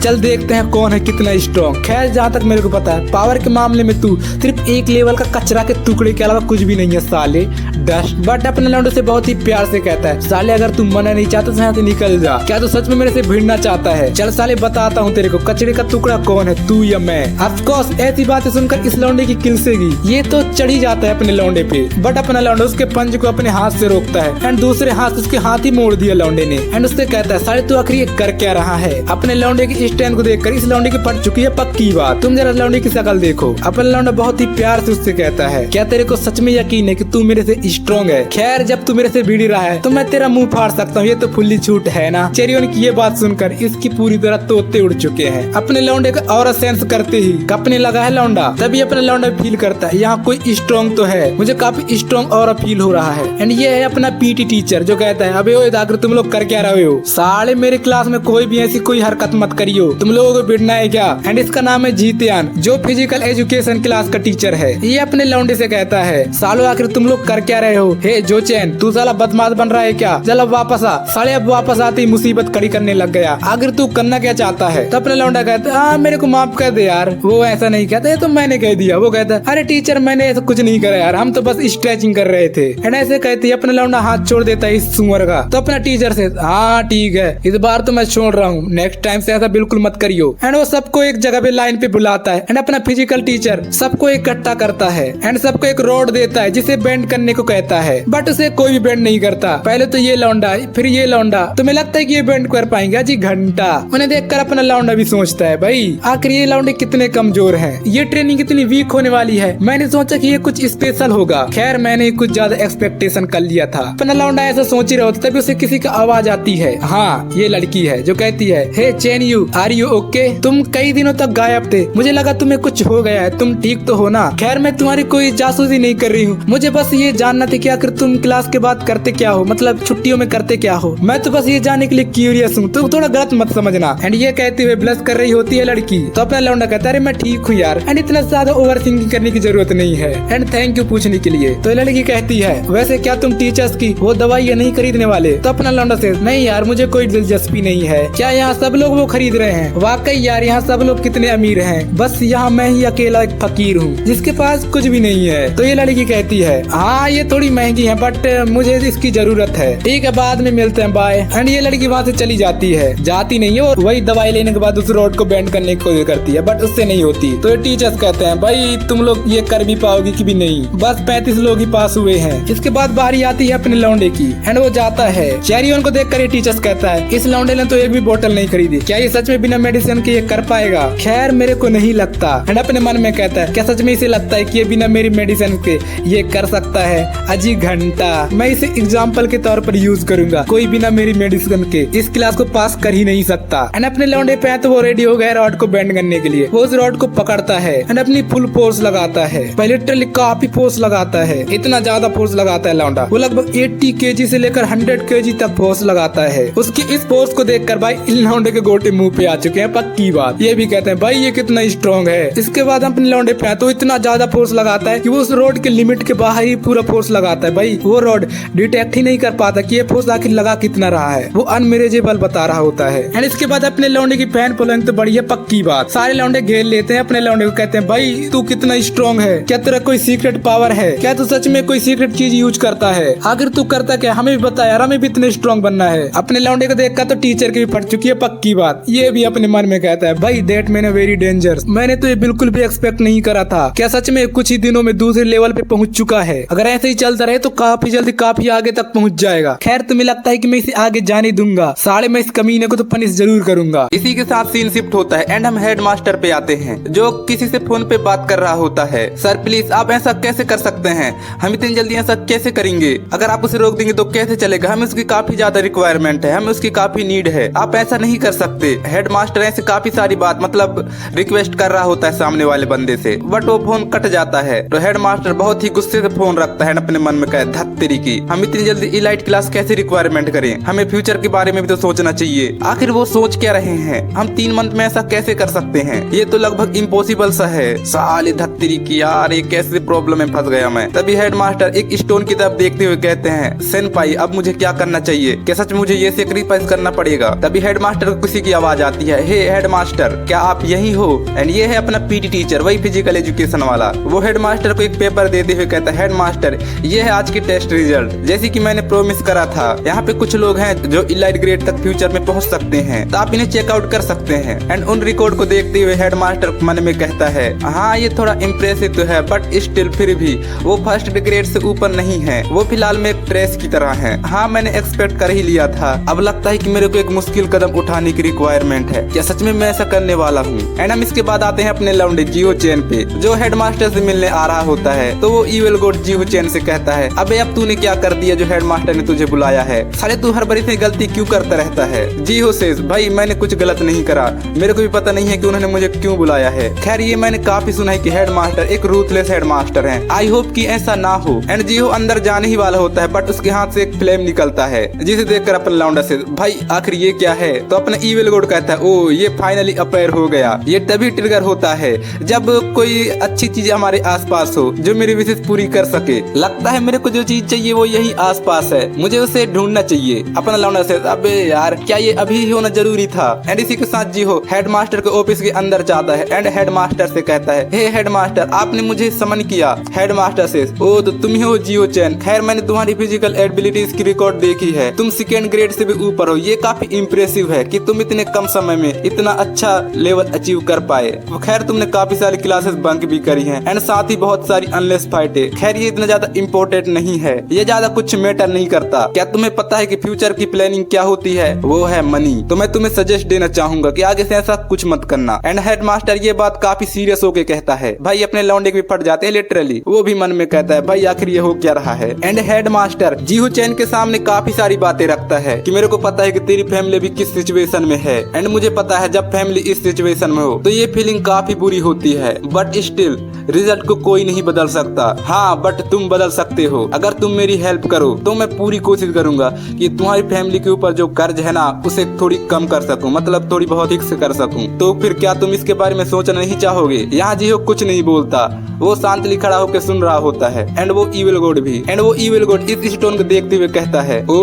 चल देखते हैं कौन है कितना स्ट्रॉन्ग। खैर जहाँ तक मेरे को पता है पावर के मामले में तू सिर्फ एक लेवल का कचरा के टुकड़े के अलावा कुछ भी नहीं है साले, डस्ट। बट अपने लौंडे से बहुत ही प्यार से कहता है साले अगर तू मना नहीं चाहता तो यहाँ से निकल जा। क्या तू सच में मेरे से भिड़ना चाहता है? चल साले बताता हूँ तेरे को कचड़े का टुकड़ा कौन है, तू या मैं। ऑफकोर्स ऐसी बातें सुनकर इस लौंडे की किलसेगी ये तो चढ़ी जाता है अपने लौंडे पे। बट अपना लौंडा उसके पंच को अपने हाथ से रोकता है एंड दूसरे हाथ उसके हाथ ही मोड़ दिया लौंडे ने। एंड उससे कहता है साले तू आखिर ये कर क्या रहा है? अपने लौंडे की स्टैंड को देखकर इस लौंडे की पट चुकी है पक्की बात, तुम जरा लौंडे की शक्ल देखो। अपना लौंडा बहुत ही प्यार से उससे कहता है क्या तेरे को सच में यकीन है कि तू मेरे से स्ट्रॉन्ग है? खैर जब तू मेरे से भिड़ रहा है तो मैं तेरा मुंह फाड़ सकता हूँ, ये तो फुल्ली छूट है ना। चेरी ऑन की ये बात सुनकर इसकी पूरी तरह तोते उड़ चुके हैं। अपने लौंडे का ऑरा सेंस करते ही कपने लगा है लौंडा, तभी अपना लौंडा फील करता है यहाँ कोई स्ट्रॉन्ग तो है, मुझे काफी स्ट्रॉन्ग ऑरा फील हो रहा है। एंड ये है अपना पीटी टीचर जो कहता है अबे ओए दागर तुम लोग कर क्या रहे हो? साले मेरे क्लास में कोई भी ऐसी कोई हरकत मत करियो, तुम लोगों को भिड़ना है क्या? एंड इसका नाम है जीत्यान जो फिजिकल एजुकेशन क्लास का टीचर है। ये अपने लौंडे से कहता है सालो आखिर तुम लोग कर क्या रहे हो? हे जोचेन तू साला बदमाश बन रहा है क्या? चल अब वापस आ। साले अब वापस आते ही मुसीबत खड़ी करने लग गया, आखिर तू करना क्या चाहता है? तो अपना लौंडा कहता है हाँ मेरे को माफ कर दे यार। वो ऐसा नहीं कहता है तो मैंने कह दिया। वो कहता है अरे टीचर मैंने ऐसा कुछ नहीं करा यार, हम तो बस स्ट्रेचिंग कर रहे थे। एंड ऐसे कहते अपना लौंडा हाथ छोड़ देता है इस सुअर का। तो अपना टीचर से हाँ ठीक है इस बार तो मैं छोड़ रहा हूँ, नेक्स्ट टाइम से ऐसा बिल्कुल मत करियो। एंड वो सबको एक जगह पे लाइन पे बुलाता है एंड अपना फिजिकल टीचर सबको इकट्ठा करता है एंड सबको एक रोड देता है जिसे बेंड करने को कहता है। बट उसे कोई भी बेंड नहीं करता, पहले तो ये लौंडा फिर ये लौंडा। तुम्हें लगता है कि ये बेंड कर पाएंगे? जी घंटा। उन्हें देखकर अपना लौंडा भी सोचता है भाई आखिर ये लौंडे कितने कमजोर हैं, ये ट्रेनिंग कितनी वीक होने वाली है। मैंने सोचा कि ये कुछ स्पेशल होगा, खैर मैंने कुछ ज्यादा एक्सपेक्टेशन कर लिया था। अपना लौंडा ऐसा सोच ही रहा होता तभी उसे किसी का आवाज आती है। हाँ ये लड़की है जो कहती है hey Chen you are you okay? तुम कई दिनों तक गायब थे, मुझे लगा तुम्हें कुछ हो गया है, तुम ठीक तो हो ना? खैर मैं तुम्हारी कोई जासूसी नहीं कर रही हूँ, मुझे बस ये जानना था कि आखिर तुम क्लास के बाद करते क्या हो, मतलब छुट्टियों में करते क्या हो? मैं तो बस ये जानने के लिए क्यूरियस हूँ, तुम थोड़ा गलत मत समझना। एंड ये कहते हुए ब्लश कर रही होती है लड़की। तो अपना लौंडा कहता है मैं ठीक हूँ यार, एंड इतना ज्यादा ओवर थिंकिंग करने की जरूरत नहीं है, एंड थैंक यू पूछने के लिए। तो लड़की कहती है वैसे क्या तुम टीचर्स की वो दवाई नहीं खरीदने वाले? तो अपना लौंडा से नहीं यार मुझे कोई दिलचस्पी नहीं है। क्या यहाँ सब लोग वो खरीद रहे हैं? वाकई यार यहाँ सब लोग कितने अमीर हैं, बस यहाँ मैं ही अकेला एक फकीर हूँ जिसके पास कुछ भी नहीं है। तो ये लड़की कहती है हाँ ये थोड़ी महंगी है बट मुझे इसकी जरूरत है, ठीक है बाद में मिलते हैं बाय। एंड ये लड़की वहाँ से चली जाती है, जाती नहीं है और वही दवाई लेने के बाद उस रोड को बेंड करने की कोशिश करती है बट उससे नहीं होती। तो ये टीचर्स कहते हैं भाई तुम लोग ये कर भी पाओगे कि भी नहीं, बस 35 लोग ही पास हुए हैं। इसके बाद बारी आती है अपने लौंडे की एंड वो जाता है। चेरी ऑन को देखकर ये टीचर्स कहता है इस लौंडे ने तो एक भी बोतल नहीं खरीदी, क्या ये सच में बिना मेडिसिन के ये कर पाएगा? खैर मेरे को नहीं लगता। एंड अपने मन में कहता है क्या सच में इसे लगता है कि ये बिना मेरी मेडिसिन के ये कर सकता है? अजी घंटा, मैं इसे एग्जाम्पल के तौर पर यूज करूंगा, कोई बिना मेरी मेडिसिन के इस क्लास को पास कर ही नहीं सकता। एंड अपने लौंडे पे तो वो रेडी हो गया रॉड को बेंड करने के लिए। वो उस रॉड को पकड़ता है एंड अपनी फुल फोर्स लगाता है, पहले लिटरली काफी फोर्स लगाता है, इतना ज्यादा फोर्स लगाता है लौंडा, वो लगभग 80 kg से लेकर 100 kg तक फोर्स लगाता है। उसकी इस फोर्स को देखकर भाई इन लौंडे के गोटे मुंह पे आ चुके हैं पक्की बात। ये भी कहते हैं भाई ये कितना स्ट्रॉन्ग है। इसके बाद अपने लौंडे पे तो इतना ज्यादा फोर्स लगाता है कि वो उस रोड के लिमिट के बाहर ही पूरा फोर्स लगाता है। भाई वो रोड डिटेक्ट ही नहीं कर पाता कि ये फोर्स आखिर लगा कितना रहा है, वो अनमेरेजेबल बता रहा होता है। एंड इसके बाद अपने लौंडे की फैन फॉलोइंग तो बढ़िया पक्की बात, सारे लौंडे घेर लेते हैं अपने लौंडे को, कहते हैं भाई तू कितना स्ट्रॉन्ग है, क्या तेरा कोई सीक्रेट पावर है, क्या तू सच में कोई सीक्रेट चीज यूज करता है, आखिर तू करता क्या, हमें भी बता यार, हमें भी इतने स्ट्रॉन्ग बनना है। अपने लौंडे को देखकर तो टीचर की भी फट चुकी है पक्की बात। ये भी अपने मन में कहता है भाई दैट मैन वेरी डेंजरस, मैंने तो ये बिल्कुल भी एक्सपेक्ट नहीं करा था। क्या सच में कुछ ही दिनों में दूसरे लेवल पे पहुंच चुका है। अगर ऐसे ही चलता रहे तो काफी जल्दी काफी आगे तक पहुंच जाएगा। खैर तुम्हें लगता है कि मैं इसे आगे जाने दूंगा, साले मैं इस कमीने को तो पनिश जरूर करूंगा। इसी के साथ सीन शिफ्ट होता है एंड हम हेड मास्टर पे आते हैं जो किसी से फोन पे बात कर रहा होता है। सर प्लीज आप ऐसा कैसे कर सकते हैं, हम इतनी जल्दी ऐसा कैसे करेंगे, अगर आप उसे रोक देंगे तो कैसे चलेगा, हमें उसकी काफी ज्यादा रिक्वायरमेंट है, हमें उसकी काफी नीड है, आप ऐसा नहीं कर सकते। हेड मास्टर ऐसे काफी सारी बात मतलब रिक्वेस्ट कर रहा होता है सामने वाले बंदे से, बट वो फोन कट जाता है। तो हेड मास्टर बहुत ही गुस्से से फोन रखता है, अपने मन में कहे धत तेरी की, हम इतनी जल्दी इलाइट क्लास कैसे रिक्वायरमेंट करें, हमें फ्यूचर के बारे में भी तो सोचना चाहिए। आखिर वो सोच क्या रहे हैं, हम 3 मंथ में ऐसा कैसे कर सकते हैं, ये तो लगभग इम्पॉसिबल सा है। साले धत्तरी की यार, ये कैसे प्रॉब्लम में फंस गया मैं। तभी हेड मास्टर एक स्टोन की तरफ देखते हुए कहते हैं सेनपाई अब मुझे क्या करना चाहिए, क्या सच में मुझे ये सेक्रीफाइस करना पड़ेगा। तभी हेड मास्टर को किसी की आवाज आती है, हे हेड मास्टर क्या आप यही हो, एंड ये है अपना पीटी टीचर, वही फिजिकल एजुकेशन वाला। वो हेड मास्टर को एक पेपर देते हुए कहता है हेड मास्टर ये है आज की टेस्ट रिजल्ट, जैसे कि मैंने प्रोमिस करा था यहाँ पे कुछ लोग हैं जो इलाइट ग्रेड तक फ्यूचर में पहुंच सकते हैं, तो आप इन्हें चेकआउट कर सकते हैं। एंड उन रिकॉर्ड को देखते हुए हेड मास्टर मन में कहता है हाँ ये थोड़ा इम्प्रेसिव तो है, बट स्टिल फिर भी वो फर्स्ट ग्रेड से ऊपर नहीं है, वो फिलहाल में एक ट्रेस की तरह है। हाँ मैंने एक्सपेक्ट कर ही लिया था, अब लगता है कि मेरे को एक मुश्किल कदम उठाने की रिक्वायरमेंट है, क्या सच में मैं ऐसा करने वाला हूँ। एंड हम इसके बाद आते हैं अपने लौंडे जियो चैन पे, जो हेड मास्टर से मिलने आ रहा होता है। तो वो इविल गॉड जियो चैन से कहता है अबे अब तूने क्या कर दिया जो हेड मास्टर ने तुझे बुलाया है, साले तू हर बारी से गलती क्यों करता रहता है। जियो सेज भाई मैंने कुछ गलत नहीं करा, मेरे को भी पता नहीं है कि उन्होंने मुझे क्यों बुलाया है। खैर ये मैंने काफी सुना है कि हेड मास्टर एक रूथलेस हेड मास्टर है, आई होप कि ऐसा ना हो। एंड जियो अंदर जाने ही वाला होता है, बट उसके हाथ से एक फ्लेम निकलता है जिसे देखकर अपन लौंडा से भाई आखिर ये क्या है। तो अपना इविल गॉड कहता है ओ ये फाइनली अपेयर हो गया। ये तभी ट्रिगर होता है जब कोई अच्छी चीज हमारे आसपास हो जो मेरी विशेष पूरी कर सके। लगता है मेरे को जो चीज चाहिए वो यही आसपास है, मुझे उसे ढूंढना चाहिए। अपना लौंडा से अबे यार क्या ये अभी होना जरूरी था। एंड इसी के साथ जी हो हेड मास्टर के ऑफिस के अंदर जाता है एंड हेड मास्टर से कहता है हे हेड मास्टर आपने मुझे समन किया। हेड मास्टर से ओ तो तुम ही हो जियो चैन, खैर मैंने तुम्हारी फिजिकल एबिलिटीज की रिकॉर्ड देखी है, तुम सेकेंड ग्रेड से भी ऊपर हो, ये काफी इम्प्रेसिव है कि तुम इतने कम समय में इतना अच्छा लेवल अचीव कर पाए। खैर तुमने काफी सारी क्लासेस बंक भी करी हैं एंड साथ ही बहुत सारी अनलेस फाइटें, खैर ये इतना ज्यादा इम्पोर्टेंट नहीं है, ये ज्यादा कुछ मैटर नहीं करता। क्या तुम्हें पता है कि फ्यूचर की प्लानिंग क्या होती है, वो है मनी। तो मैं तुम्हें सजेस्ट देना चाहूंगा कि आगे से ऐसा कुछ मत करना। एंड हेड मास्टर ये बात काफी सीरियस होके कहता है, भाई अपने लौंडे भी फट जाते हैं लिटरली। वो भी मन में कहता है भाई आखिर ये हो क्या रहा है। एंड हेड मास्टर जीहू चैन के सामने काफी सारी बातें रखता है कि मेरे को पता है कि तेरी फैमिली भी किस सिचुएशन में है, एंड मुझे पता है जब फैमिली इस सिचुएशन में हो तो ये फीलिंग काफी बुरी होती है, बट स्टिल रिजल्ट को कोई नहीं बदल सकता। हाँ बट तुम बदल सकते हो, अगर तुम मेरी हेल्प करो तो मैं पूरी कोशिश करूंगा कि तुम्हारी फैमिली के ऊपर जो कर्ज है ना उसे थोड़ी कम कर सकूं, मतलब थोड़ी बहुत फिक्स कर सकूं। तो फिर क्या तुम इसके बारे में सोचना नहीं चाहोगे। यहाँ जियो कुछ नहीं बोलता, वो शांतली खड़ा होकर सुन रहा होता है एंड वो इविल गॉड भी। एंड वो इविल गॉड इस स्टोन को देखते हुए कहता है ओ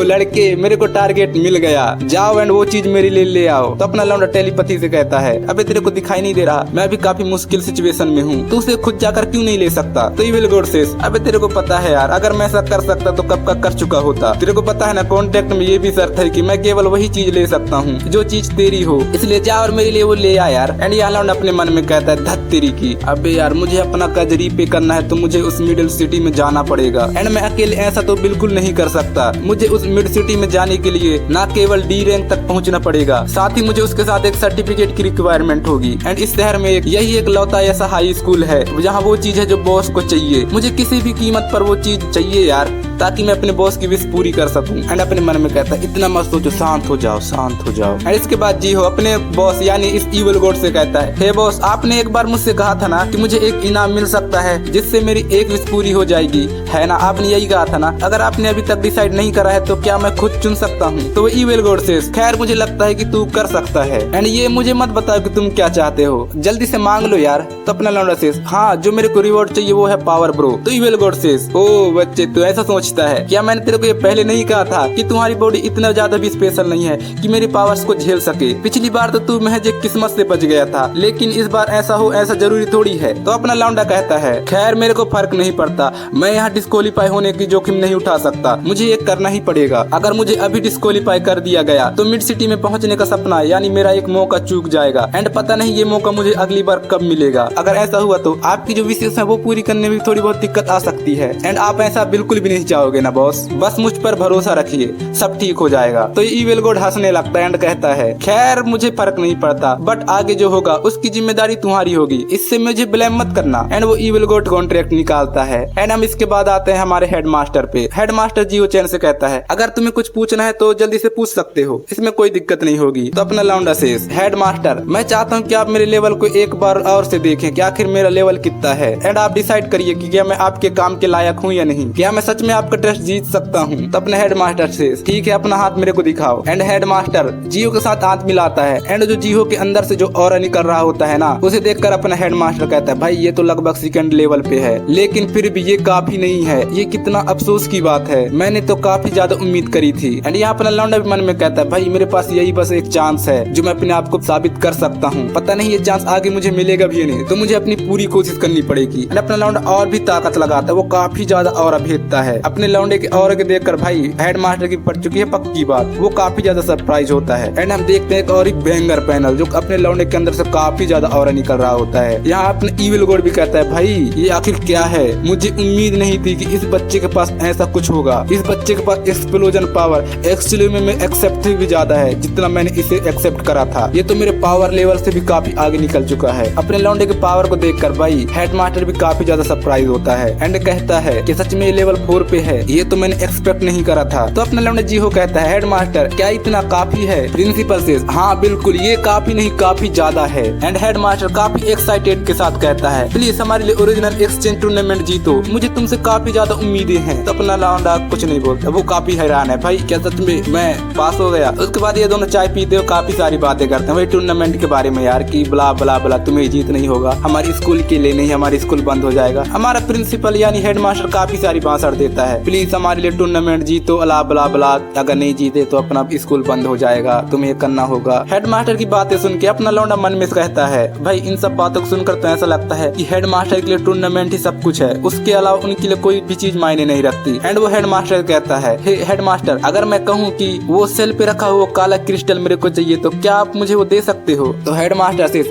लड़के मेरे को टारगेट मिल गया, जाओ एंड वो चीज मेरे लिए ले आओ। तो अपना लौंडा टेलीपैथी से कहता है अबे तेरे को दिखाई नहीं दे रहा, मैं भी काफी मुश्किल सिचुएशन में हूँ, तू उसे खुद जाकर क्यों नहीं ले सकता। तो इविल गॉड से अबे तेरे को पता है यार अगर मैं ऐसा कर सकता तो कब का कर चुका होता। तेरे को पता है ना कॉन्ट्रैक्ट में ये भी शर्त है कि मैं केवल वही चीज ले सकता हूँ जो चीज तेरी हो, इसलिए जा और मेरे लिए वो ले आ यार। एंड यहाँ लौंडा अपने मन में कहता है धत तेरी की, अबे यार मुझे अपना कर्ज रीपे करना है तो मुझे उस मिडिल सिटी में जाना पड़ेगा, एंड मैं अकेले ऐसा तो बिल्कुल नहीं कर सकता। मुझे उस मिड सिटी में जाने के लिए ना केवल डी रैंक तक पहुंचना पड़ेगा, साथ ही मुझे उसके साथ एक सर्टिफिकेट की रिक्वायरमेंट होगी। एंड इस शहर में यही एक लौता ऐसा हाई स्कूल है जहाँ वो चीज है जो बॉस को चाहिए, मुझे किसी भी कीमत पर वो चीज चाहिए यार, ताकि मैं अपने बॉस की विश पूरी कर सकूं। एंड अपने मन में कहता है इतना मत सोचो, शांत हो जाओ शांत हो जाओ। एंड इसके बाद जी हो अपने बॉस यानी इस इविल गॉड से कहता है हे बॉस आपने एक बार मुझसे कहा था ना कि मुझे एक इनाम मिल सकता है जिससे मेरी एक विश पूरी हो जाएगी, है ना, आपने यही कहा था ना। अगर आपने अभी तक डिसाइड नहीं करा है तो क्या मैं खुद चुन सकता हूँ। तो वो इविल गॉड से खैर मुझे लगता है कि तू कर सकता है, एंड ये मुझे मत बताओ कि तुम क्या चाहते हो, जल्दी से मांग लो यार। तो अपना लौंडा से हाँ जो मेरे को रिवॉर्ड चाहिए वो है पावर ब्रो। तो इविल गॉड से ओ बच्चे तू ऐसा सोचता पूछता है, क्या मैंने तेरे को ये पहले नहीं कहा था कि तुम्हारी बॉडी इतना ज्यादा भी स्पेशल नहीं है कि मेरे पावर्स को झेल सके। पिछली बार तो तू महज एक किस्मत से बच गया था, लेकिन इस बार ऐसा हो ऐसा जरूरी थोड़ी है। तो अपना लौंडा कहता है, खैर मेरे को फर्क नहीं पड़ता, मैं यहाँ डिस्क्वालीफाई होने की जोखिम नहीं उठा सकता, मुझे ये करना ही पड़ेगा। अगर मुझे अभी डिस्क्वालीफाई कर दिया गया तो मिड सिटी में पहुंचने का सपना यानी मेरा एक मौका चूक जाएगा, एंड पता नहीं ये मौका मुझे अगली बार कब मिलेगा। अगर ऐसा हुआ तो आपकी जो विशेष है वो पूरी करने में थोड़ी बहुत दिक्कत आ सकती है, एंड आप ऐसा बिल्कुल भी नहीं चाहोगे ना बॉस, बस मुझ पर भरोसा रखिए, सब ठीक हो जाएगा। तो इविल गॉड हंसने लगता है एंड कहता है, खैर मुझे फर्क नहीं पड़ता, बट आगे जो होगा उसकी जिम्मेदारी तुम्हारी होगी, इससे मुझे ब्लेम मत करना। एंड वो इविल गॉड कॉन्ट्रैक्ट निकालता है। एंड हम इसके बाद आते हैं हमारे हेडमास्टर पे। हेडमास्टर जियो चैन से कहता है, अगर तुम्हें कुछ पूछना है तो जल्दी से पूछ सकते हो, इसमें कोई दिक्कत नहीं होगी। तो अपना लौंडा शेष, हेडमास्टर मैं चाहता हूँ कि आप मेरे लेवल को एक बार और से देखें कि आखिर मेरा लेवल कितना है, एंड आप डिसाइड करिए कि क्या मैं आपके काम के लायक हूँ या नहीं, क्या मैं सच में आपका ट्रस्ट जीत सकता हूँ। तो अपने हेडमास्टर से, ठीक है अपना हाथ मेरे को दिखाओ। एंड हेडमास्टर जियो के साथ हाथ मिलाता है, एंड जो जियो के अंदर से जो ऑरा निकल रहा होता है ना, उसे देखकर अपना हेडमास्टर कहता है, भाई ये तो लगभग सेकंड लेवल पे है, लेकिन फिर भी ये काफी नहीं है, ये कितना अफसोस की बात है, मैंने तो काफी ज्यादा उम्मीद करी थी। एंड यहाँ अपना लौंडा भी मन में कहता है, भाई मेरे पास यही बस एक चांस है जो मैं अपने आप को साबित कर सकता हूँ, पता नहीं ये चांस आगे मुझे मिलेगा भी नहीं, तो मुझे अपनी पूरी कोशिश करनी पड़ेगी। एंड अपना लौंडा और भी ताकत लगाता है, वो काफी ज्यादा ऑरा भेजता है। अपने लौंडे के ऑरा के देखकर भाई हेडमास्टर की पड़ चुकी है पक्की बात, वो काफी ज्यादा सरप्राइज होता है। एंड हम देखते हैं एक और एक बैंगर पैनल जो अपने लौंडे के अंदर से काफी ज्यादा ऑरा निकल रहा होता है। यहाँ अपने इविल गॉड भी कहता है, भाई ये आखिर क्या है, मुझे उम्मीद नहीं थी कि इस बच्चे के पास ऐसा कुछ होगा, इस बच्चे के पास एक्सप्लोजन पावर एक्चुअली में एक्सेप्ट भी ज्यादा है जितना मैंने इसे एक्सेप्ट करा था, ये तो मेरे पावर लेवल से भी काफी आगे निकल चुका है। अपने लौंडे के पावर को देखकर भाई हेडमास्टर भी काफी ज्यादा सरप्राइज होता है एंड कहता है कि सच में ये लेवल 4 पे है, ये तो मैंने एक्सपेक्ट नहीं करा था। तो अपना लौंडा जीहो कहता है, हेडमास्टर क्या इतना काफी है? प्रिंसिपल से, हाँ बिल्कुल ये काफी नहीं काफी ज्यादा है। एंड हेडमास्टर काफी एक्साइटेड के साथ कहता है, प्लीज हमारे लिए ओरिजिनल एक्सचेंज टूर्नामेंट जीतो, मुझे तुमसे काफी ज्यादा उम्मीदें हैं। तो अपना लौंडा कुछ नहीं बोलता, वो काफी हैरान है, भाई क्या सच में मैं पास हो गया? उसके बाद ये दोनों चाय पीते हो काफी सारी बातें करते हैं वही टूर्नामेंट के बारे में यार, कि ब्ला ब्ला ब्ला तुम्हें जीत नहीं होगा, हमारी स्कूल के लिए नहीं, हमारी स्कूल बंद हो जाएगा। हमारा प्रिंसिपल यानी हेडमास्टर काफी सारी भाषण देता है, प्लीज हमारे लिए टूर्नामेंट जीतो, अला ब्ला ब्ला, अगर नहीं जीते तो अपना स्कूल बंद हो जाएगा, तुम्हें करना होगा। हेडमास्टर की बातें सुन के अपना लौंडा मन में कहता है, भाई इन सब बातों को सुनकर तो ऐसा लगता है कि हेडमास्टर के लिए टूर्नामेंट ही सब कुछ है, उसके अलावा उनके लिए कोई भी चीज मायने नहीं रखती। एंड वो हेडमास्टर कहता है, हे हेडमास्टर अगर मैं कहूँ कि वो सेल पे रखा हुआ काला क्रिस्टल मेरे को चाहिए तो क्या आप मुझे वो दे सकते हो? तो हेडमास्टर से,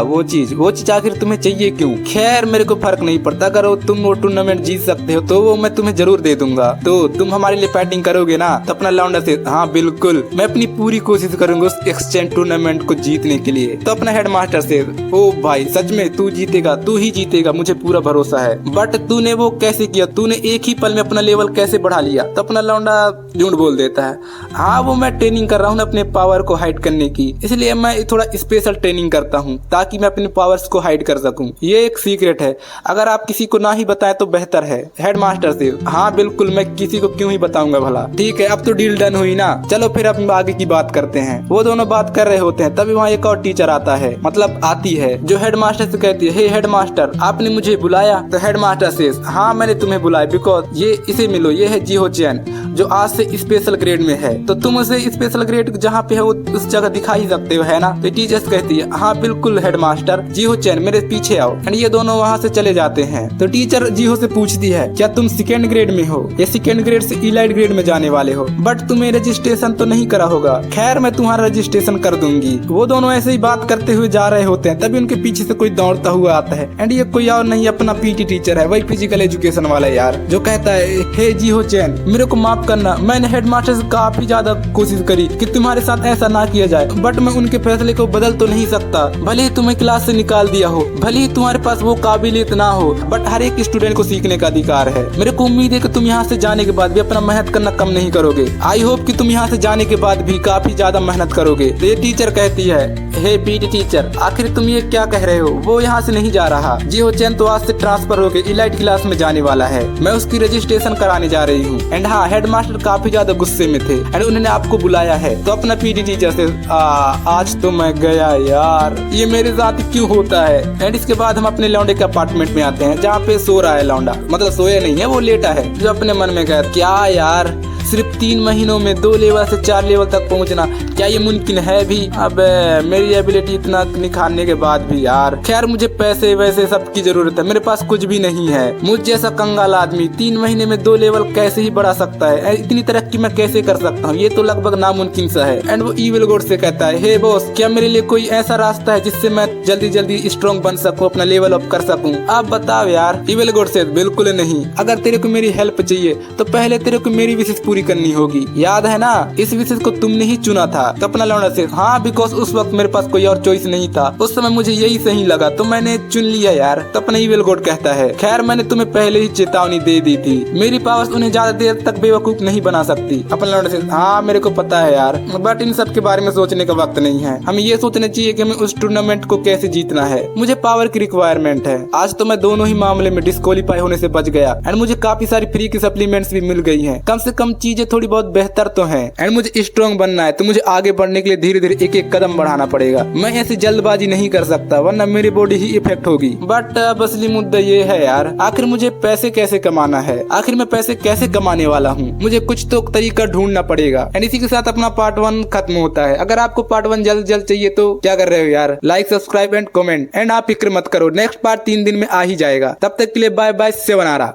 वो चीज आखिर तुम्हें चाहिए क्यों? खैर मेरे को फर्क नहीं पड़ता, अगर तुम वो टूर्नामेंट जीत सकते हो तो वो मैं तुम्हें जरूर दे दूंगा, तो तुम हमारे लिए फाइटिंग करोगे ना? तो अपना लौंडा से, हाँ बिल्कुल मैं अपनी पूरी कोशिश करूंगा उस एक्सचेंज टूर्नामेंट को जीतने के लिए। तो अपना हेडमास्टर से, ओ भाई सच में तू जीतेगा, तू ही जीतेगा, मुझे पूरा भरोसा है, बट तूने वो कैसे किया? तूने एक ही पल में अपना लेवल कैसे बढ़ा लिया? तो अपना लौंडा झूठ बोल देता है, हाँ वो मैं ट्रेनिंग कर रहा हूँ अपने पावर को हाइड करने की, इसलिए मैं थोड़ा स्पेशल ट्रेनिंग करता हूँ ताकि मैं अपने पावर्स को हाइड कर सकूं, ये एक सीक्रेट है, अगर आप किसी को ना ही बताएं तो बेहतर है। हेडमास्टर से, हाँ बिल्कुल मैं किसी को क्यों ही बताऊंगा भला। ठीक है अब तो डील डन हुई ना, चलो फिर अब आगे की बात करते हैं। वो दोनों बात कर रहे होते हैं तभी वहाँ एक और टीचर आता है, मतलब आती है, जो हेडमास्टर से कहती है, हे हेडमास्टर आपने मुझे बुलाया? तो हेडमास्टर से, हाँ मैंने तुम्हें बुलाया बिकॉज ये इसे मिलो, ये है जीहो चैन जो आज से स्पेशल ग्रेड में है, तो तुम उसे स्पेशल ग्रेड जहाँ पे है वो उस जगह दिखा ही सकते हो है ना? तो टीचर्स कहती है, हाँ बिल्कुल हेडमास्टर, जीहो चैन मेरे पीछे आओ। एंड ये दोनों वहाँ से चले जाते हैं। तो टीचर जीहो से पूछती है, क्या तुम सेकेंड ग्रेड में हो या सेकेंड ग्रेड से इलाइट ग्रेड में जाने वाले हो? बट तुम्हें रजिस्ट्रेशन तो नहीं करा होगा। खैर मैं तुम्हारा रजिस्ट्रेशन कर दूंगी। वो दोनों ऐसे ही बात करते हुए जा रहे होते हैं तभी उनके पीछे से कोई दौड़ता हुआ आता है, एंड ये कोई और नहीं अपना पीटी टीचर है, वही फिजिकल एजुकेशन वाला यार, जो कहता है, हे जीहो चैन मेरे को माफ करना, मैंने हेडमास्टर से काफी ज्यादा कोशिश करी कि तुम्हारे साथ ऐसा ना किया जाए, बट मैं उनके फैसले को बदल तो नहीं सकता। भले ही तुम्हें क्लास से निकाल दिया हो, भले ही तुम्हारे पास वो काबिलियत ना हो, बट हर एक स्टूडेंट को सीखने का अधिकार है। मेरे को उम्मीद है कि तुम यहाँ से जाने के बाद भी अपना मेहनत करना कम नहीं करोगे। आई होप कि तुम यहाँ से जाने के बाद भी काफी ज्यादा मेहनत करोगे। तो ये टीचर कहती है, हे पीटी टीचर, आखिर तुम ये क्या कह रहे हो? वो यहाँ से नहीं जा रहा। जी हो चैन तो आज से ट्रांसफर होकर इलाइट क्लास में जाने वाला है। मैं उसकी रजिस्ट्रेशन कराने जा रही हूँ। एंड हाँ, हेडमास्टर काफी ज्यादा गुस्से में थे एंड उन्होंने आपको बुलाया है। तो अपना पीटी टीचर से आज तो मैं गया यार, ये मेरे साथ क्यों होता है। एंड इसके बाद हम अपने लौंडे के अपार्टमेंट में आते हैं जहाँ पे सो रहा है लौंडा, मतलब सोया नहीं है, वो लेटा है। जो अपने मन में कहा क्या यार, सिर्फ 3 महीनों में 2 लेवल से 4 लेवल तक पहुंचना, क्या ये मुमकिन है भी? अब मेरी एबिलिटी इतना निखारने के बाद भी यार, खैर मुझे पैसे वैसे सब की जरूरत है, मेरे पास कुछ भी नहीं है। मुझ जैसा कंगाल आदमी 3 महीने में 2 लेवल कैसे ही बढ़ा सकता है? इतनी तरक्की मैं कैसे कर सकता हूँ? ये तो लगभग नामुमकिन सा है। एंड वो ईविल गॉड से कहता है, हे बॉस, क्या मेरे लिए कोई ऐसा रास्ता है जिससे मैं जल्दी जल्दी स्ट्रॉन्ग बन सकूँ, अपना लेवल अप कर सकूँ? आप बताओ यार। ईविल गॉड से बिल्कुल नहीं, अगर तेरे को मेरी हेल्प चाहिए तो पहले तेरे को मेरी विशेष पूरी करनी होगी। याद है ना, इस विशेष को तुमने ही चुना था। तो अपना लौंडा से, हाँ बिकॉज उस वक्त मेरे पास कोई और चॉइस नहीं था, उस समय मुझे यही सही लगा तो मैंने चुन लिया यार। तो अपना ईविल गॉड कहता है, खैर मैंने तुम्हें पहले ही चेतावनी दे दी थी, मेरी पावर्स उन्हें ज्यादा देर तक बेवकूफ नहीं बना सकती। अपना लौंडा से, हाँ मेरे को पता है यार, बट इन सब के बारे में सोचने का वक्त नहीं है। हमें ये सोचना चाहिए कि हमें उस टूर्नामेंट को कैसे जीतना है। मुझे पावर की रिक्वायरमेंट है। आज तो मैं दोनों ही मामले में डिस्क्वालीफाई होने से बच गया एंड मुझे काफी सारी फ्री की सप्लीमेंट्स भी मिल गई हैं। कम से कम चीजें थोड़ी बहुत बेहतर तो हैं। एंड मुझे स्ट्रॉन्ग बनना है तो मुझे आगे बढ़ने के लिए धीरे धीरे एक एक कदम बढ़ाना पड़ेगा। मैं ऐसी जल्दबाजी नहीं कर सकता वरना मेरी बॉडी ही इफेक्ट होगी। बट अब असली मुद्दा ये है यार, आखिर मुझे पैसे कैसे कमाना है? आखिर मैं पैसे कैसे कमाने वाला हूँ? मुझे कुछ तो तरीका ढूंढना पड़ेगा। एंड इसी के साथ अपना पार्ट 1 खत्म होता है। अगर आपको पार्ट 1 जल्द जल्द चाहिए तो क्या कर रहे हो यार? Like, subscribe and comment. And आप फिक्र मत करो, नेक्स्ट पार्ट 3 दिन में आ ही जाएगा। तब तक के लिए बाय बाय, 7 आ रहा।